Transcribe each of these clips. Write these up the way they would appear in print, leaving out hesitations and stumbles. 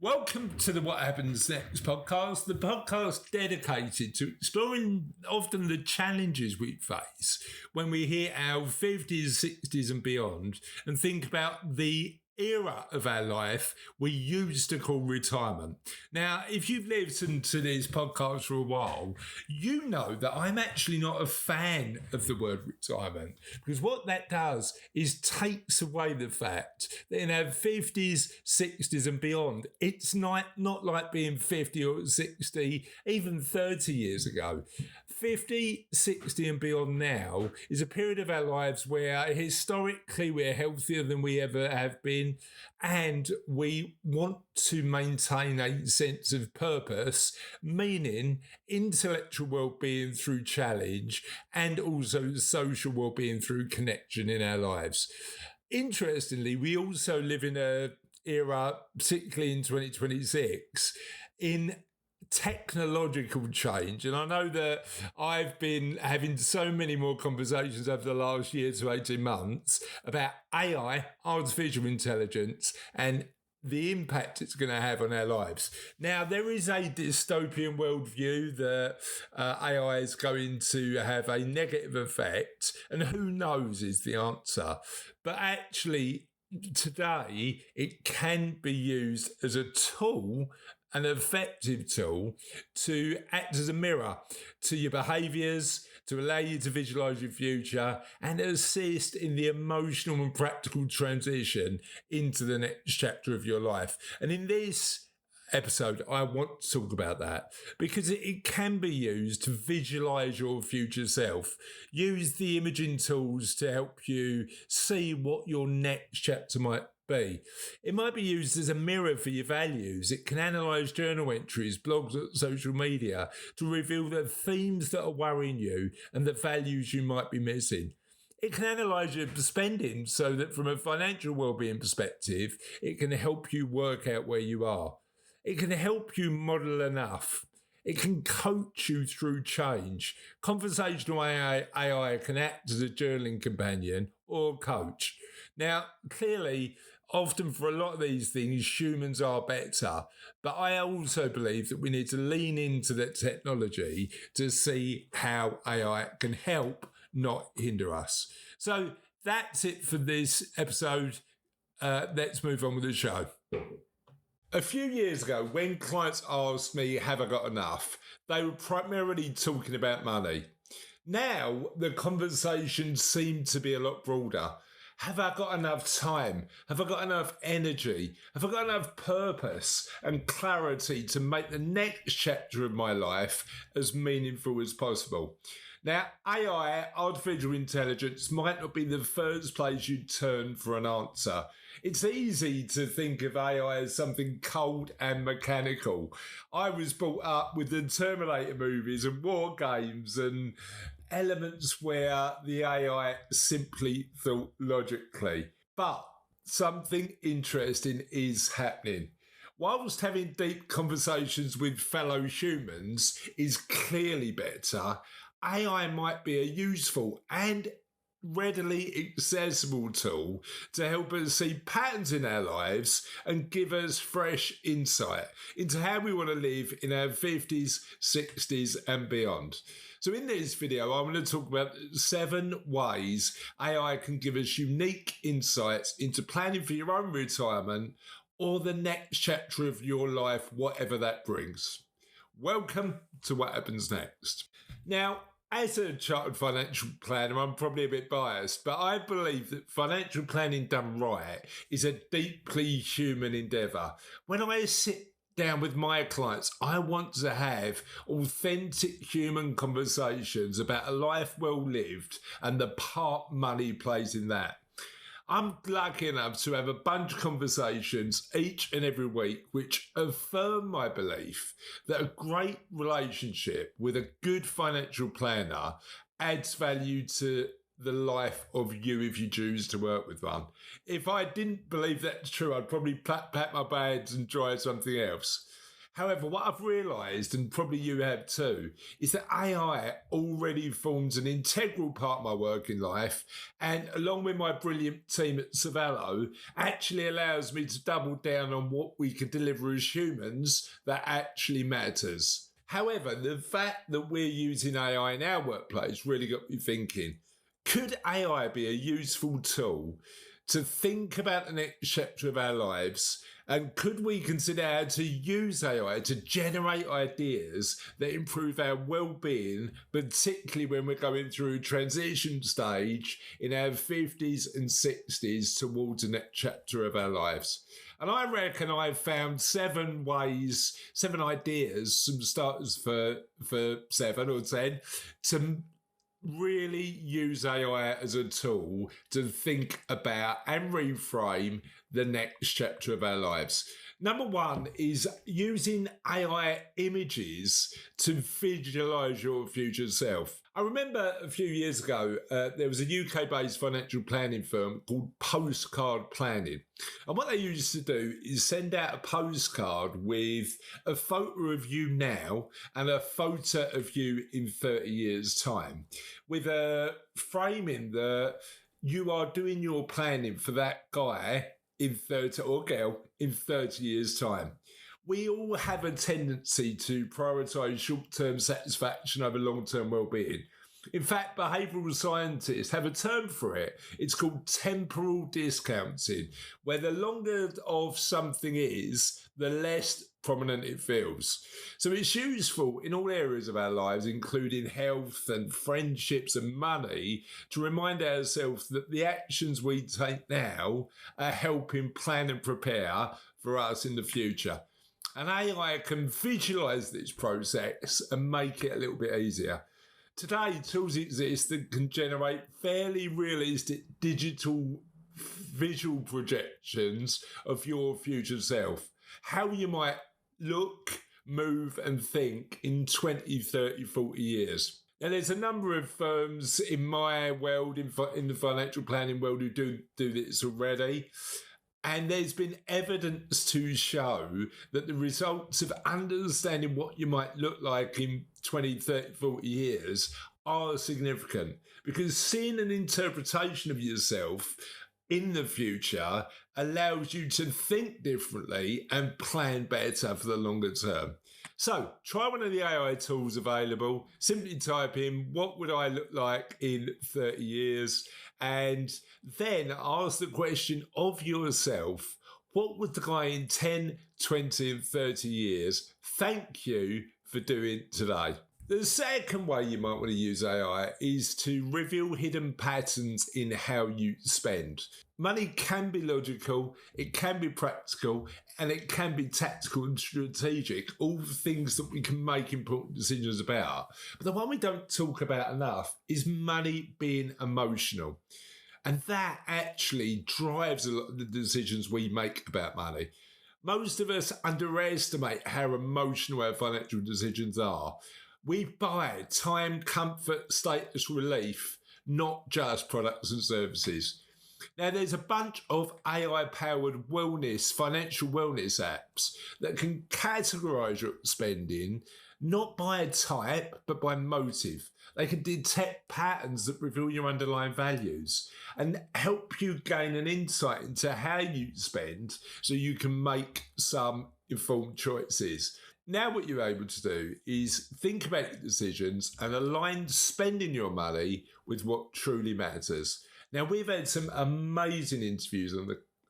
Welcome to the What Happens Next podcast, the podcast dedicated to exploring often the challenges we face when we hit our 50s, 60s and beyond and think about the era of our life we used to call retirement. Now, if you've listened to this podcast for a while, you know that I'm actually not a fan of the word retirement, because what that does is takes away the fact that in our 50s, 60s and beyond, it's not like being 50 or 60, even 30 years ago. 50, 60 and beyond now is a period of our lives where historically we're healthier than we ever have been, and we want to maintain a sense of purpose, meaning intellectual well-being through challenge and also social well-being through connection in our lives. Interestingly, we also live in an era, particularly in 2026, in technological change. And I know that I've been having so many more conversations over the last year to 18 months about AI, artificial intelligence, and the impact it's going to have on our lives. Now, there is a dystopian worldview that AI is going to have a negative effect, and who knows is the answer. But actually, today, it can be used as a tool, an effective tool, to act as a mirror to your behaviours, to allow you to visualise your future and assist in the emotional and practical transition into the next chapter of your life. And in this episode, I want to talk about that because it can be used to visualise your future self. Use the imaging tools to help you see what your next chapter might be. It might be used as a mirror for your values. It can analyse journal entries, blogs, social media to reveal the themes that are worrying you and the values you might be missing. It can analyse your spending so that from a financial wellbeing perspective, it can help you work out where you are. It can help you model enough. It can coach you through change. Conversational AI can act as a journaling companion or coach. Now, clearly, often for a lot of these things, humans are better. But I also believe that we need to lean into that technology to see how AI can help, not hinder us. So that's it for this episode. Let's move on with the show. A few years ago, when clients asked me, have I got enough? They were primarily talking about money. Now, the conversation seemed to be a lot broader. Have I got enough time? Have I got enough energy? Have I got enough purpose and clarity to make the next chapter of my life as meaningful as possible? Now, AI, artificial intelligence, might not be the first place you turn for an answer. It's easy to think of AI as something cold and mechanical. I was brought up with the Terminator movies and war games and elements where the AI simply thought logically. But something interesting is happening. Whilst having deep conversations with fellow humans is clearly better, AI might be a useful and readily accessible tool to help us see patterns in our lives and give us fresh insight into how we want to live in our 50s, 60s and beyond. So in this video, I'm going to talk about 7 ways AI can give us unique insights into planning for your own retirement or the next chapter of your life, whatever that brings. Welcome to What Happens Next. Now, as a chartered financial planner, I'm probably a bit biased, but I believe that financial planning done right is a deeply human endeavour. When I sit down with my clients, I want to have authentic human conversations about a life well lived and the part money plays in that. I'm lucky enough to have a bunch of conversations each and every week which affirm my belief that a great relationship with a good financial planner adds value to the life of you if you choose to work with one. If I didn't believe that's true, I'd probably pack my bags and try something else. However, what I've realised, and probably you have too, is that AI already forms an integral part of my working life, and along with my brilliant team at Savello, actually allows me to double down on what we can deliver as humans that actually matters. However, the fact that we're using AI in our workplace really got me thinking, could AI be a useful tool to think about the next chapter of our lives? And could we consider how to use AI to generate ideas that improve our well-being, particularly when we're going through a transition stage in our 50s and 60s towards the next chapter of our lives? And I reckon I've found 7 ideas, some starters for 7 or 10, to really use AI as a tool to think about and reframe the next chapter of our lives. Number 1 is using AI images to visualise your future self. I remember a few years ago, there was a UK-based financial planning firm called Postcard Planning. And what they used to do is send out a postcard with a photo of you now and a photo of you in 30 years' time, with a framing that you are doing your planning for that guy in 30 or girl in 30 years' time. We all have a tendency to prioritise short-term satisfaction over long-term well-being. In fact, behavioural scientists have a term for it. It's called temporal discounting, where the longer of something is, the less prominent it feels. So it's useful in all areas of our lives, including health and friendships and money, to remind ourselves that the actions we take now are helping plan and prepare for us in the future. And AI can visualise this process and make it a little bit easier. Today, tools exist that can generate fairly realistic digital visual projections of your future self, how you might look, move and think in 20, 30, 40 years. Now, there's a number of firms in my world, in the financial planning world, who do this already. And there's been evidence to show that the results of understanding what you might look like in 20, 30, 40 years are significant, because seeing an interpretation of yourself in the future allows you to think differently and plan better for the longer term. So try one of the AI tools available. Simply type in, what would I look like in 30 years? And then ask the question of yourself, what would the guy in 10, 20 and 30 years thank you for doing today? The second way you might want to use AI is to reveal hidden patterns in how you spend. Money can be logical, it can be practical, and it can be tactical and strategic, all things that we can make important decisions about. But the one we don't talk about enough is money being emotional. And that actually drives a lot of the decisions we make about money. Most of us underestimate how emotional our financial decisions are. We buy time, comfort, status, relief, not just products and services. Now, there's a bunch of AI-powered financial wellness apps that can categorise your spending, not by type, but by motive. They can detect patterns that reveal your underlying values and help you gain an insight into how you spend so you can make some informed choices. Now what you're able to do is think about your decisions and align spending your money with what truly matters. Now, we've had some amazing interviews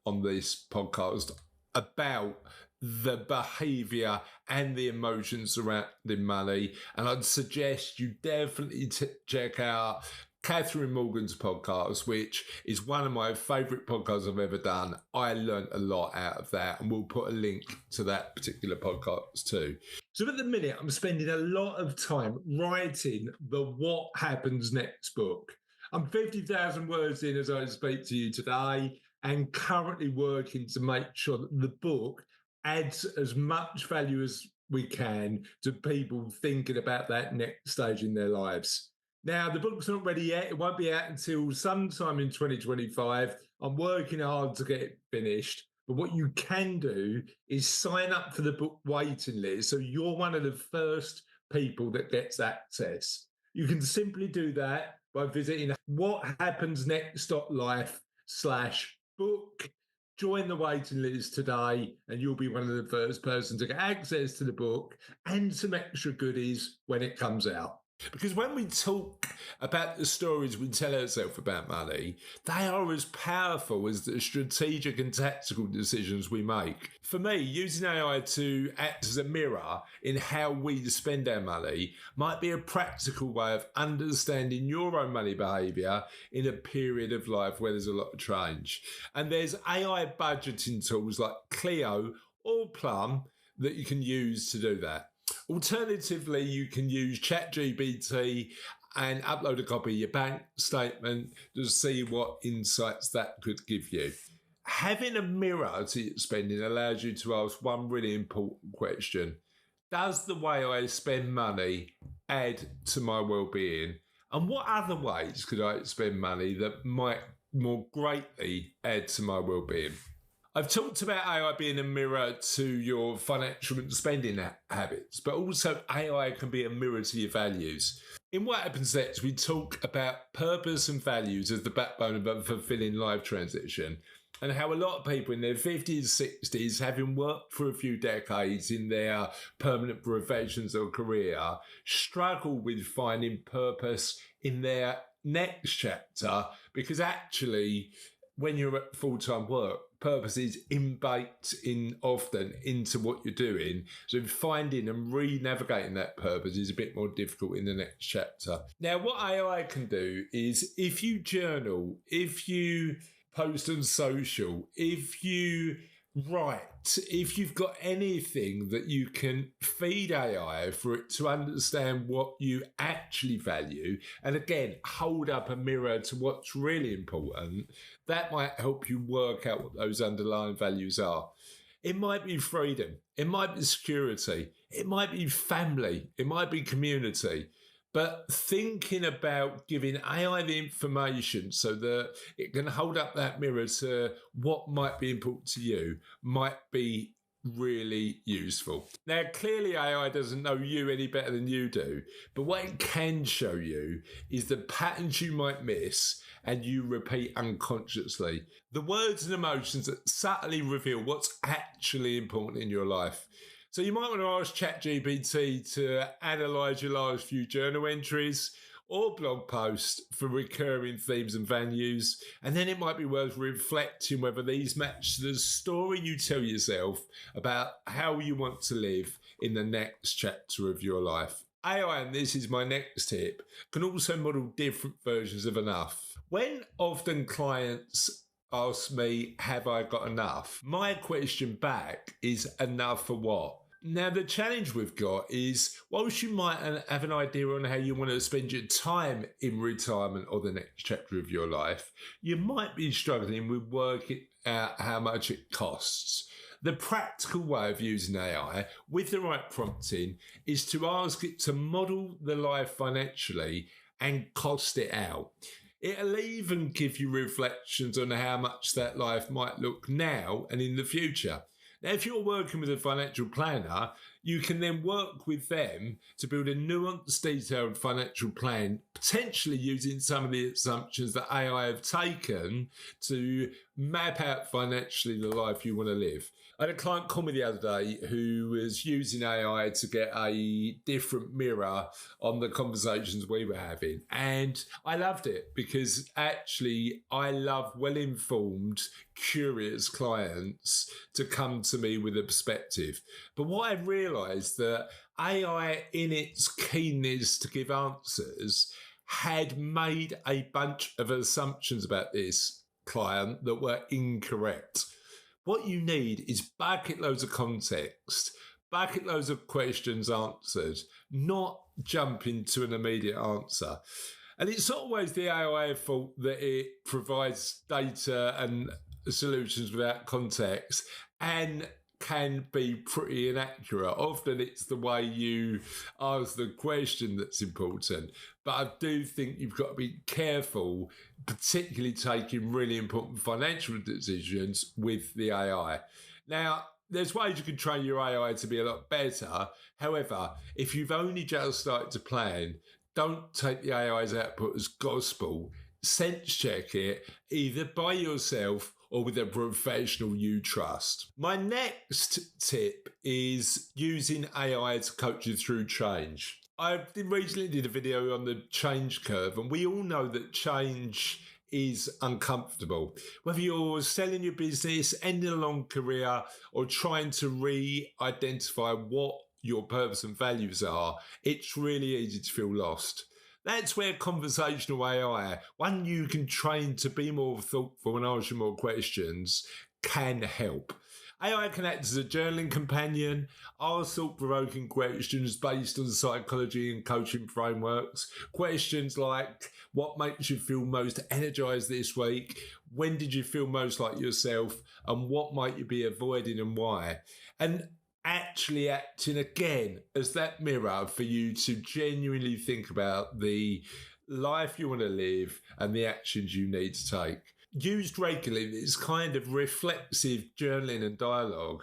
on this podcast about the behaviour and the emotions surrounding money, and I'd suggest you definitely check out Catherine Morgan's podcast, which is one of my favourite podcasts I've ever done. I learned a lot out of that, and we'll put a link to that particular podcast too. So at the minute, I'm spending a lot of time writing the What Happens Next book. I'm 50,000 words in as I speak to you today, and currently working to make sure that the book adds as much value as we can to people thinking about that next stage in their lives. Now, the book's not ready yet. It won't be out until sometime in 2025. I'm working hard to get it finished. But what you can do is sign up for the book waiting list. So you're one of the first people that gets access. You can simply do that by visiting whathappensnext.life/book. Join the waiting list today, and you'll be one of the first person to get access to the book and some extra goodies when it comes out. Because when we talk about the stories we tell ourselves about money, they are as powerful as the strategic and tactical decisions we make. For me, using AI to act as a mirror in how we spend our money might be a practical way of understanding your own money behaviour in a period of life where there's a lot of change. And there's AI budgeting tools like Clio or Plum that you can use to do that. Alternatively, you can use ChatGPT and upload a copy of your bank statement to see what insights that could give you. Having a mirror to your spending allows you to ask one really important question. Does the way I spend money add to my well-being? And what other ways could I spend money that might more greatly add to my well-being? I've talked about AI being a mirror to your financial and spending habits, but also AI can be a mirror to your values. In What Happens Next, we talk about purpose and values as the backbone of a fulfilling life transition, and how a lot of people in their 50s, 60s, having worked for a few decades in their permanent professions or career, struggle with finding purpose in their next chapter, because actually, when you're at full-time work, purpose is baked in often into what you're doing. So finding and re-navigating that purpose is a bit more difficult in the next chapter. Now, what AI can do is if you journal, if you post on social, if you write, if you've got anything that you can feed AI for it to understand what you actually value, and again, hold up a mirror to what's really important, that might help you work out what those underlying values are. It might be freedom, it might be security, it might be family, it might be community. But thinking about giving AI the information so that it can hold up that mirror to what might be important to you might be really useful. Now, clearly AI doesn't know you any better than you do, but what it can show you is the patterns you might miss and you repeat unconsciously. The words and emotions that subtly reveal what's actually important in your life. So you might want to ask ChatGPT to analyse your last few journal entries or blog posts for recurring themes and values, and then it might be worth reflecting whether these match the story you tell yourself about how you want to live in the next chapter of your life. AI, and this is my next tip, can also model different versions of enough. When often clients ask me, have I got enough? My question back is, enough for what? Now, the challenge we've got is, whilst you might have an idea on how you want to spend your time in retirement or the next chapter of your life, you might be struggling with working out how much it costs. The practical way of using AI with the right prompting is to ask it to model the life financially and cost it out. It'll even give you reflections on how much that life might look now and in the future. Now, if you're working with a financial planner, you can then work with them to build a nuanced, detailed financial plan, potentially using some of the assumptions that AI have taken to map out financially the life you want to live. I had a client call me the other day who was using AI to get a different mirror on the conversations we were having. And I loved it because actually I love well-informed, curious clients to come to me with a perspective. But what I realised that AI, in its keenness to give answers, had made a bunch of assumptions about this client that were incorrect. What you need is bucket loads of context, bucket loads of questions answered, not jump into an immediate answer. And it's not always the AI fault that it provides data and solutions without context and can be pretty inaccurate. Often it's the way you ask the question that's important. But I do think you've got to be careful, particularly taking really important financial decisions with the AI. Now, there's ways you can train your AI to be a lot better. However, if you've only just started to plan, don't take the AI's output as gospel. Sense check it either by yourself or with a professional you trust. My next tip is using AI to coach you through change. I recently did a video on the change curve, and we all know that change is uncomfortable. Whether you're selling your business, ending a long career, or trying to re-identify what your purpose and values are, it's really easy to feel lost. That's where conversational AI, one you can train to be more thoughtful and ask you more questions, can help. AI can act as a journaling companion, ask thought-provoking questions based on psychology and coaching frameworks. Questions like, what makes you feel most energized this week? When did you feel most like yourself? And what might you be avoiding and why? And actually acting again as that mirror for you to genuinely think about the life you want to live and the actions you need to take. Used regularly, this kind of reflexive journaling and dialogue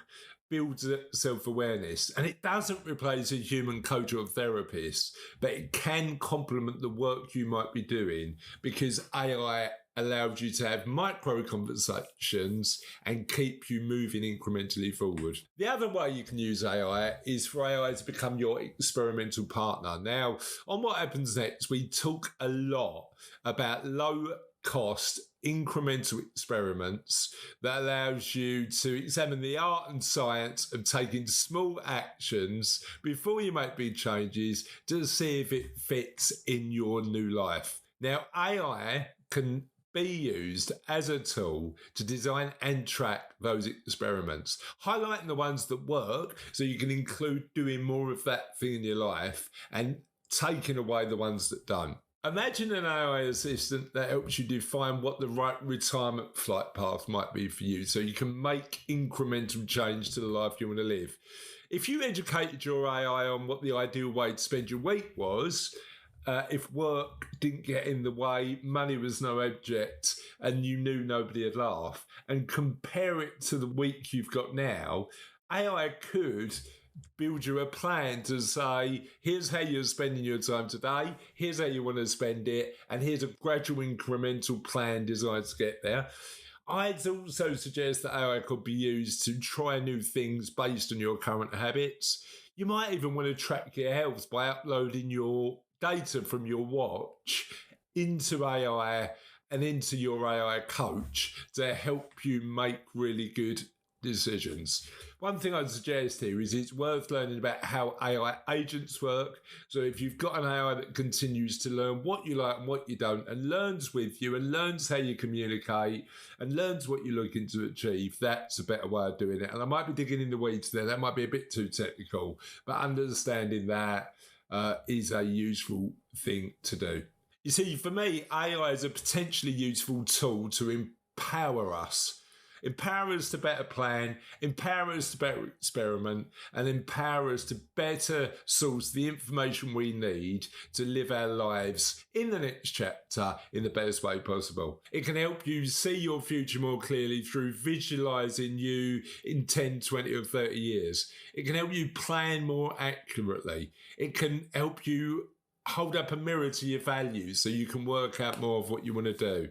builds self-awareness, and it doesn't replace a human coach or therapist, but it can complement the work you might be doing because AI allows you to have micro conversations and keep you moving incrementally forward. The other way you can use AI is for AI to become your experimental partner. Now, on What Happens Next, we talk a lot about low cost incremental experiments that allows you to examine the art and science of taking small actions before you make big changes to see if it fits in your new life. Now, AI can be used as a tool to design and track those experiments, highlighting the ones that work so you can include doing more of that thing in your life and taking away the ones that don't. Imagine an AI assistant that helps you define what the right retirement flight path might be for you so you can make incremental change to the life you want to live. If you educated your AI on what the ideal way to spend your week was, if work didn't get in the way, money was no object, and you knew nobody would laugh, and compare it to the week you've got now, AI could build you a plan to say, here's how you're spending your time today, here's how you want to spend it, and here's a gradual incremental plan designed to get there. I'd also suggest that AI could be used to try new things based on your current habits. You might even want to track your health by uploading your data from your watch into AI and into your AI coach to help you make really good decisions. One thing I'd suggest here is it's worth learning about how AI agents work. So if you've got an AI that continues to learn what you like and what you don't, and learns with you and learns how you communicate and learns what you're looking to achieve, that's a better way of doing it. And I might be digging in the weeds there. That might be a bit too technical, but understanding that is a useful thing to do. You see, for me, AI is a potentially useful tool to empower us to better plan, empower us to better experiment, and empower us to better source the information we need to live our lives in the next chapter in the best way possible. It can help you see your future more clearly through visualizing you in 10, 20 or 30 years. It can help you plan more accurately. It can help you hold up a mirror to your values so you can work out more of what you want to do.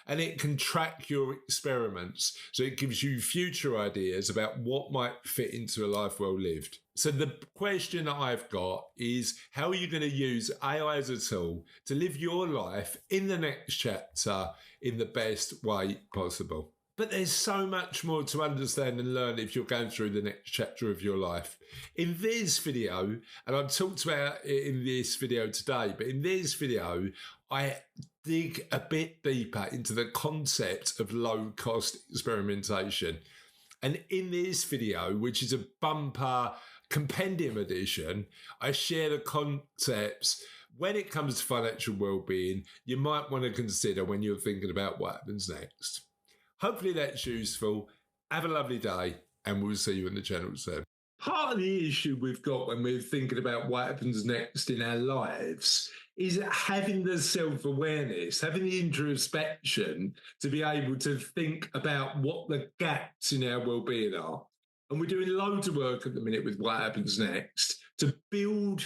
And it can track your experiments, so it gives you future ideas about what might fit into a life well lived. So the question I've got is, how are you going to use AI as a tool to live your life in the next chapter in the best way possible? But there's so much more to understand and learn if you're going through the next chapter of your life. In this video, and I've talked about it in this video today, but in this video, I dig a bit deeper into the concept of low-cost experimentation. And in this video, which is a bumper compendium edition, I share the concepts when it comes to financial well-being you might want to consider when you're thinking about what happens next. Hopefully that's useful. Have a lovely day. and we'll see you on the channel soon. Part of the issue we've got when we're thinking about what happens next in our lives is having the self-awareness, having the introspection to be able to think about what the gaps in our well-being are. And we're doing loads of work at the minute with what happens next to build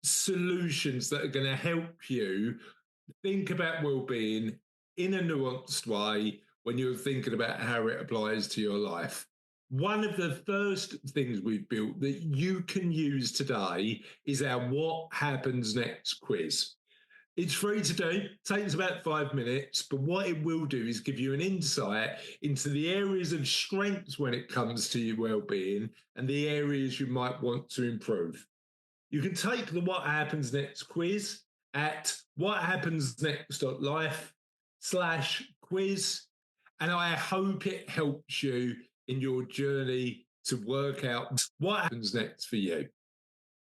solutions that are going to help you think about well-being in a nuanced way when you're thinking about how it applies to your life. One of the first things we've built that you can use today is our What Happens Next quiz. It's free to do, takes about 5 minutes, but what it will do is give you an insight into the areas of strengths when it comes to your well-being and the areas you might want to improve. You can take the What Happens Next quiz at whathappensnext.life/quiz, and I hope it helps you in your journey to work out what happens next for you.